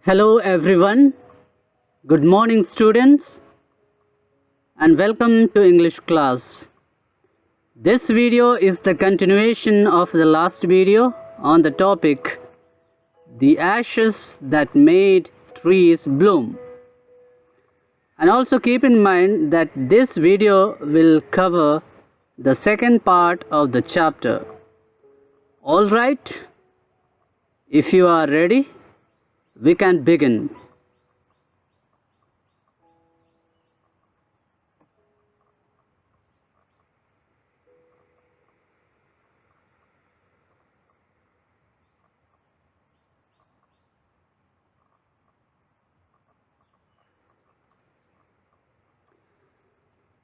Hello everyone. Good morning students and welcome to English class. This video is the continuation of the last video on the topic the ashes that made trees bloom. And also keep in mind that this video will cover the second part of the chapter. All right, if you are ready, we can begin.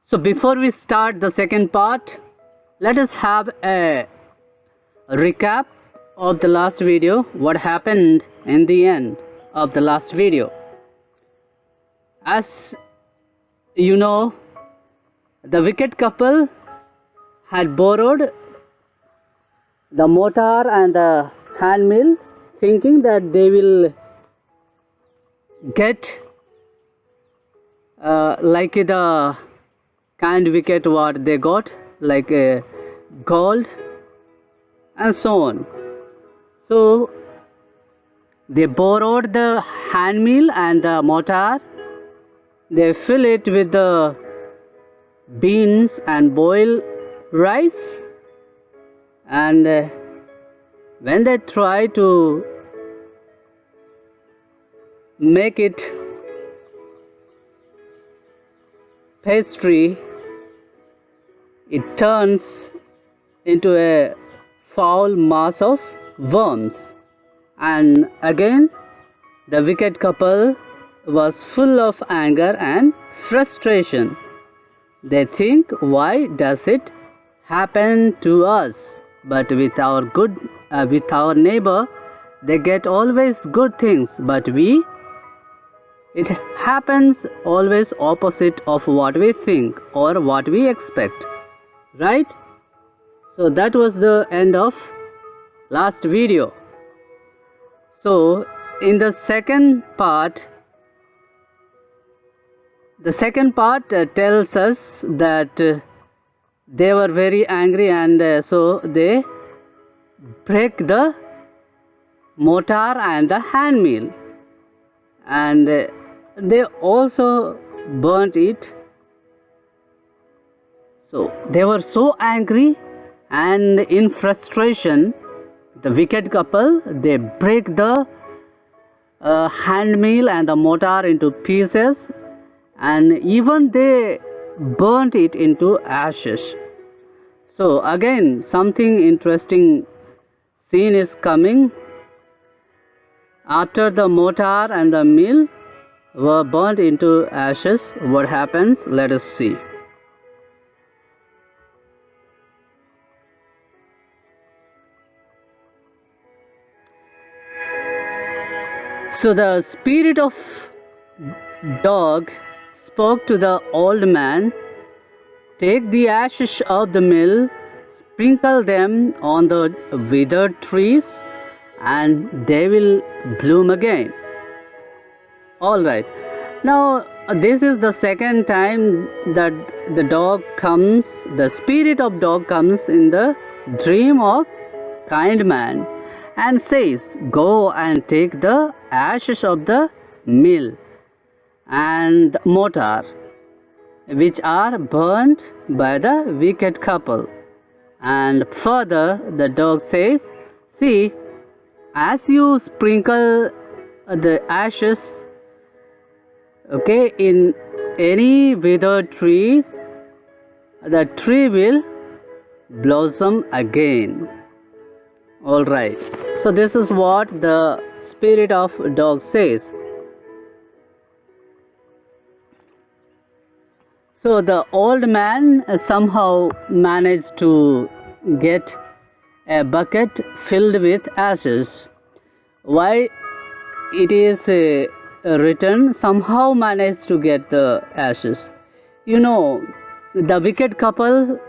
So before we start the second part, let us have a recap of the last video, what happened in the end of the last video. As you know, the wicked couple had borrowed the mortar and the hand mill, thinking that they will get like the kind wicket what they got, like gold and so on. So they borrowed the hand mill and the mortar. They fill it with the beans and boil rice, and when they try to make it pastry, it turns into a foul mass of worms. And again the wicked couple was full of anger and frustration. They think, why does it happen to us? But with our neighbor, they get always good things, but it happens always opposite of what we think or what we expect, right? So that was the end of last video. So in the second part tells us that they were very angry, and so they break the mortar and the hand mill, and they also burnt it. So they were so angry, and in frustration, the wicked couple, they break the hand mill and the mortar into pieces, and even they burnt it into ashes. So again something interesting scene is coming. After the mortar and the mill were burnt into ashes, what happens? Let us see. So the spirit of dog spoke to the old man, take the ashes of the mill, sprinkle them on the withered trees, and they will bloom again. All right. Now this is the second time that the spirit of dog comes in the dream of kind man and says, go and take the ashes of the mill and mortar which are burnt by the wicked couple. And further the dog says, see, as you sprinkle the ashes, okay, in any withered trees, the tree will blossom again. All right. So this is what the spirit of dog says. So the old man somehow managed to get a bucket filled with ashes. Why it is written somehow managed to get the ashes? You know, the wicked couple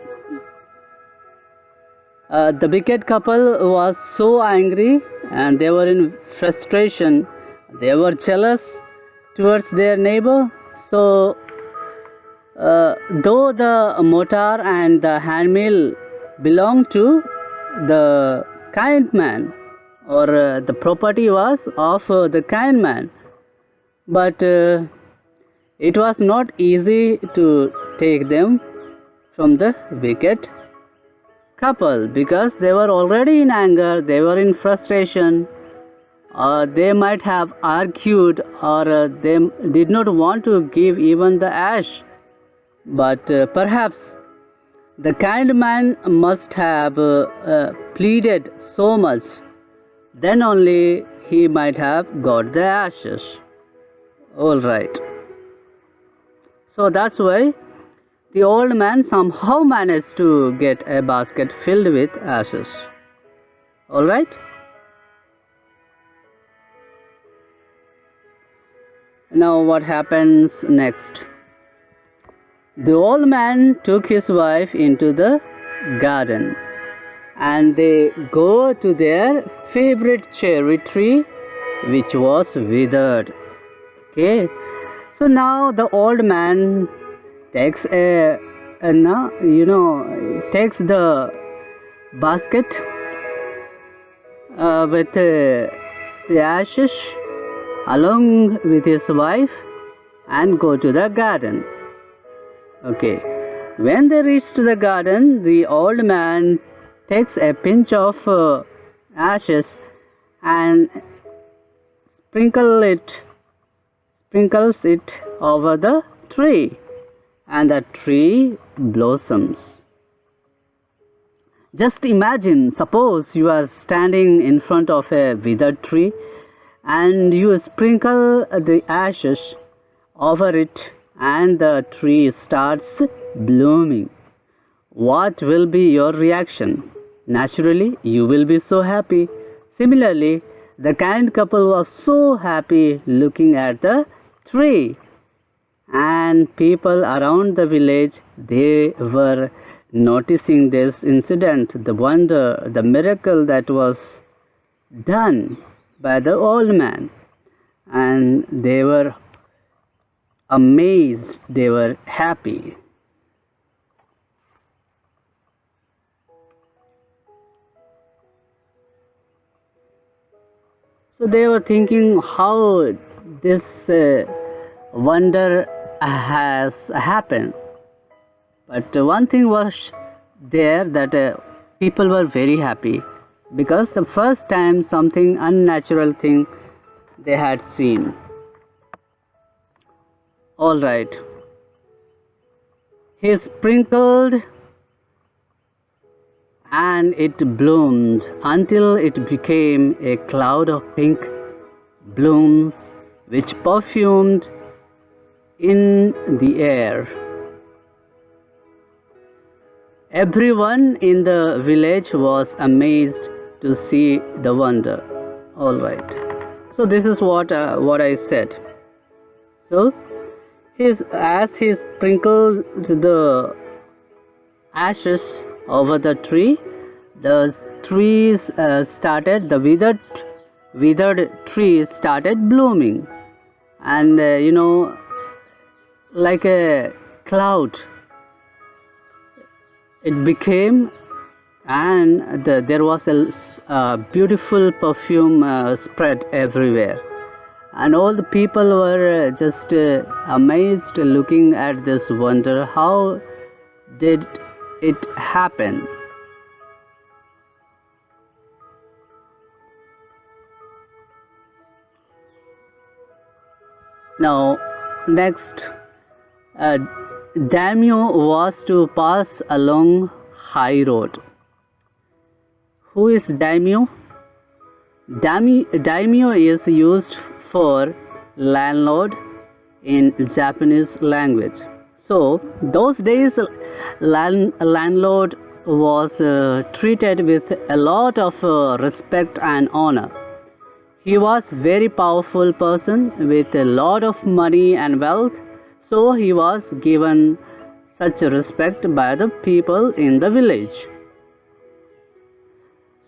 The wicked couple was so angry and they were in frustration They were jealous towards their neighbor. So, though the mortar and the handmill belonged to the kind man, or the property was of the kind man, but it was not easy to take them from the wicked couple, because they were already in anger, they were in frustration, they might have argued, or they did not want to give even the ash. But perhaps the kind man must have pleaded so much, then only he might have got the ashes. All right. So that's why the old man somehow managed to get a basket filled with ashes. All right? Now what happens next? The old man took his wife into the garden, and they go to their favorite cherry tree, which was withered. Okay, so now the old man takes takes the basket with the ashes along with his wife and go to the garden. Okay, when they reach to the garden, the old man takes a pinch of ashes and sprinkles it over the tree, and the tree blossoms. Just imagine, suppose you are standing in front of a withered tree and you sprinkle the ashes over it, and the tree starts blooming. What will be your reaction? Naturally, you will be so happy. Similarly, the kind couple was so happy looking at the tree, and people around the village, they were noticing this incident, the wonder, the miracle that was done by the old man, and they were amazed, they were happy. So they were thinking how this wonder has happened. But one thing was there, that people were very happy, because the first time something unnatural thing they had seen. All right. He sprinkled and it bloomed until it became a cloud of pink blooms which perfumed in the air. Everyone in the village was amazed to see the wonder. All right. So this is what I said. So as he sprinkled the ashes over the tree, the trees the withered trees started blooming, and like a cloud it became, and there was a beautiful perfume spread everywhere, and all the people were just amazed looking at this wonder. How did it happen? Now next, daimyo was to pass along high road. Who is daimyo? Daimyo is used for landlord in Japanese language. So those days landlord was treated with a lot of respect and honor. He was very powerful person with a lot of money and wealth, so he was given such respect by the people in the village.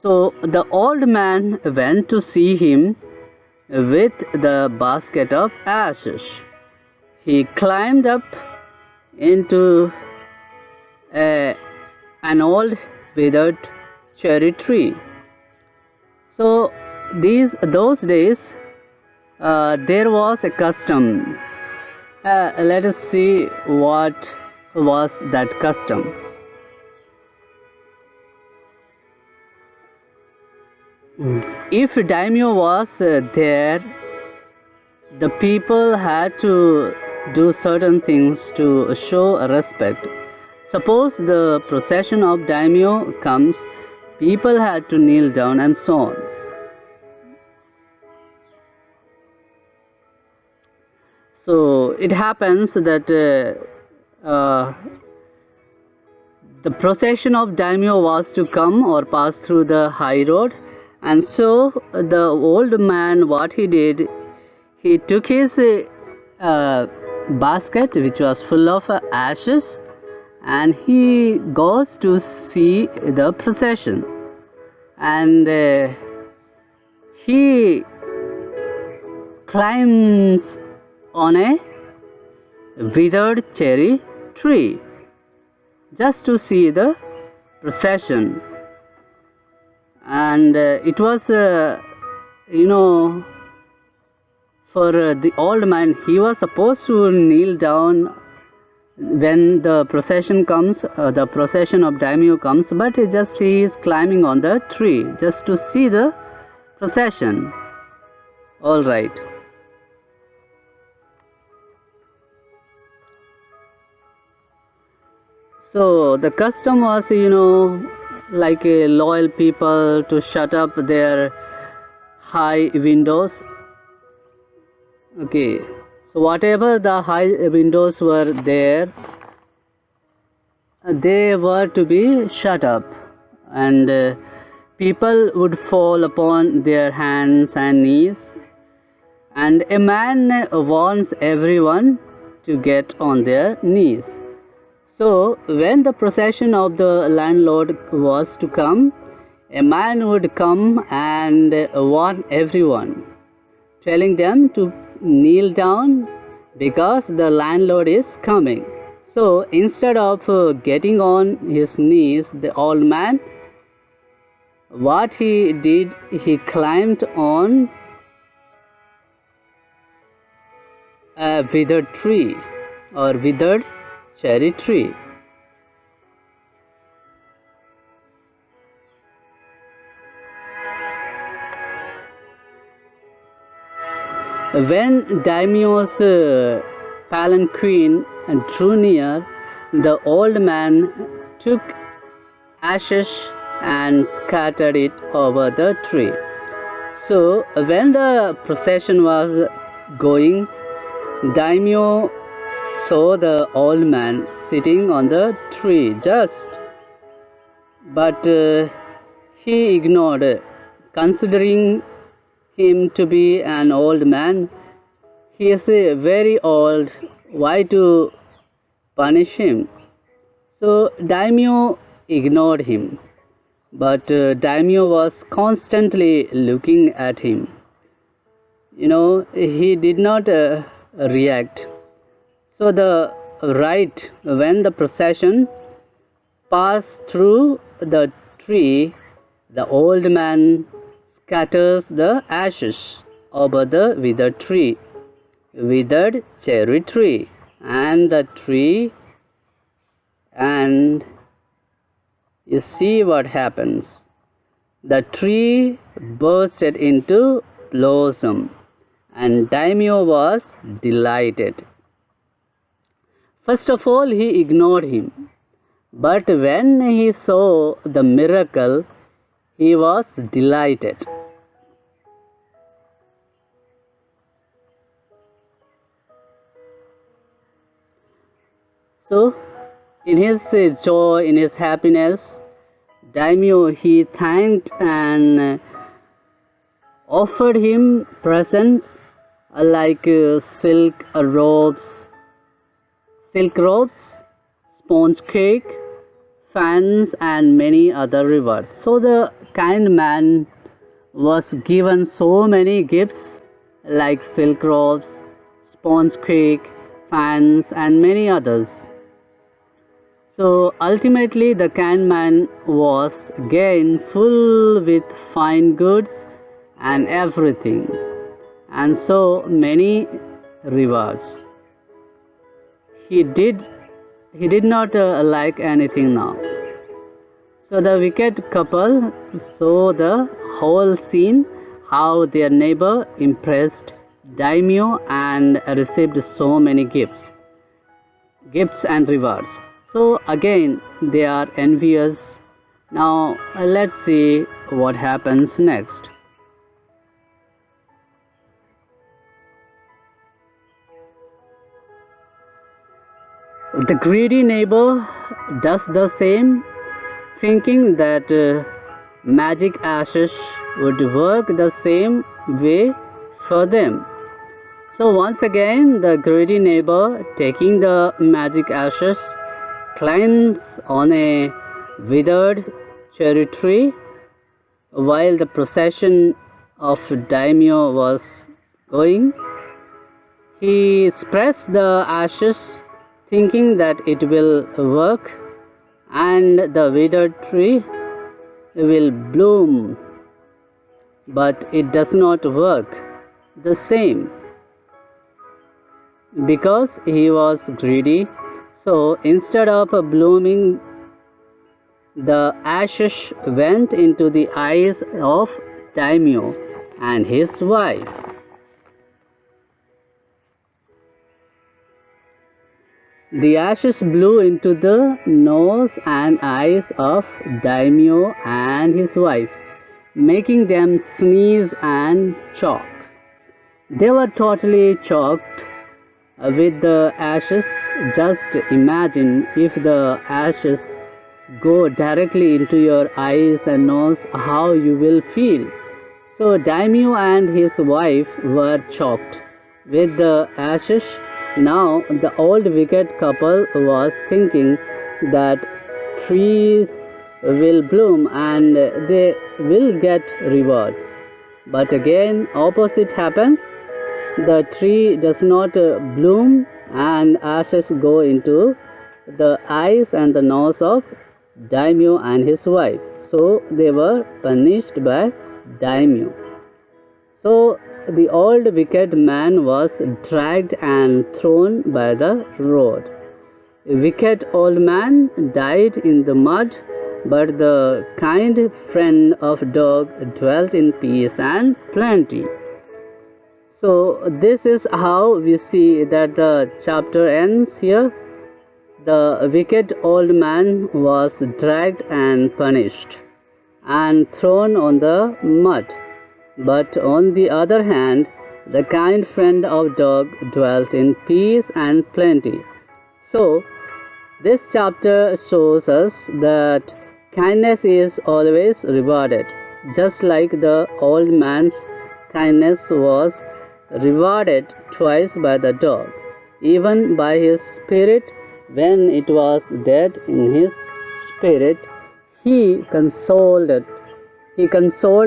So the old man went to see him, with the basket of ashes. He climbed up into an old withered cherry tree. So those days there was a custom. Let us see what was that custom. If daimyo was there, the people had to do certain things to show respect. Suppose the procession of daimyo comes, people had to kneel down and so on. So it happens that the procession of daimyo was to come or pass through the high road, and so the old man, what he did, he took his basket which was full of ashes, and he goes to see the procession, and he climbs on a withered cherry tree just to see the procession. And it was for the old man, he was supposed to kneel down when the procession comes, the procession of daimyo comes, but he is climbing on the tree just to see the procession. All right. So the custom was, like a loyal people to shut up their high windows. Okay, so whatever the high windows were there, they were to be shut up, and people would fall upon their hands and knees, and a man warns everyone to get on their knees. So when the procession of the landlord was to come, a man would come and warn everyone, telling them to kneel down because the landlord is coming. So instead of getting on his knees, the old man, what he did, he climbed on a withered tree or withered cherry tree. When daimyo's palanquin drew near, the old man took ashes and scattered it over the tree. So when the procession was going, daimyo saw the old man sitting on the tree but he ignored, considering him to be an old man. He is very old, why to punish him? So daimyo ignored him, but daimyo was constantly looking at him. He did not react. So when the procession passed through the tree, the old man scatters the ashes over the withered cherry tree, and you see what happens. The tree bursted into blossom, and daimyo was delighted. First of all, he ignored him, but when he saw the miracle, he was delighted. So, in his joy, in his happiness, daimyo, he thanked and offered him presents like silk robes, sponge cake, fans, and many other rewards. So the kind man was given so many gifts like silk ropes, sponge cake, fans, and many others. So ultimately, the kind man was again full with fine goods and everything, and so many rewards. He did he did not like anything now. So the wicked couple saw the whole scene, how their neighbor impressed daimyo and received so many gifts and rewards. So again they are envious. Now let's see what happens next. The greedy neighbor does the same, thinking that magic ashes would work the same way for them. So once again, the greedy neighbor, taking the magic ashes, climbs on a withered cherry tree while the procession of daimyo was going. He spreads the ashes, thinking that it will work and the withered tree will bloom, but it does not work the same because he was greedy. So instead of blooming, the ashes went into the eyes of daimyo and his wife. The ashes blew into the nose and eyes of daimyo and his wife, making them sneeze and choke. They were totally choked with the ashes. Just imagine if the ashes go directly into your eyes and nose, how you will feel. So daimyo and his wife were choked with the ashes. Now the old wicked couple was thinking that trees will bloom and they will get rewards. But again, opposite happens. The tree does not bloom and ashes go into the eyes and the nose of daimyo and his wife. So they were punished by daimyo. So the old wicked man was dragged and thrown by the road. A wicked old man died in the mud, but the kind friend of dog dwelt in peace and plenty. So this is how we see that the chapter ends here. The wicked old man was dragged and punished and thrown on the mud. But on the other hand, the kind friend of dog dwelt in peace and plenty. So, this chapter shows us that kindness is always rewarded, just like the old man's kindness was rewarded twice by the dog, even by his spirit when it was dead in his spirit. He consoled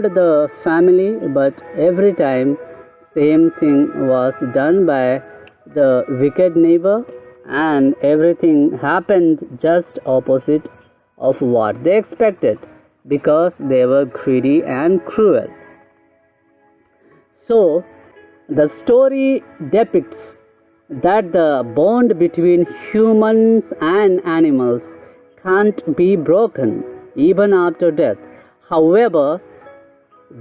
the family, but every time same thing was done by the wicked neighbor, and everything happened just opposite of what they expected because they were greedy and cruel. So the story depicts that the bond between humans and animals can't be broken even after death. However,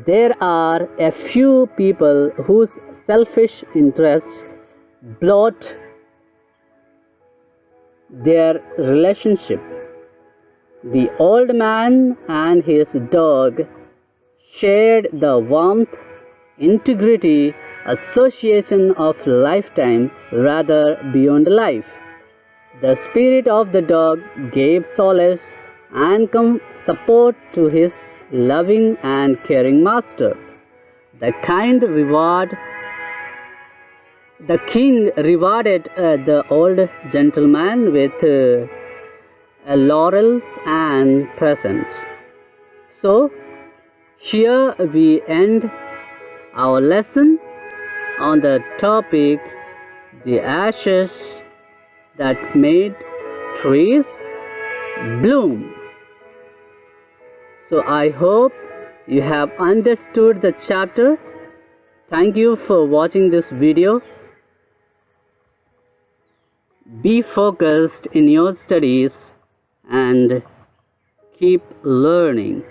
there are a few people whose selfish interests blot their relationship. The old man and his dog shared the warmth, integrity, association of lifetime rather beyond life. The spirit of the dog gave solace and support to his loving and caring master. The king rewarded the old gentleman with laurels and presents. So here we end our lesson. on the topic the ashes that made trees bloom. So I hope you have understood the chapter. Thank you for watching this video. Be focused in your studies and keep learning.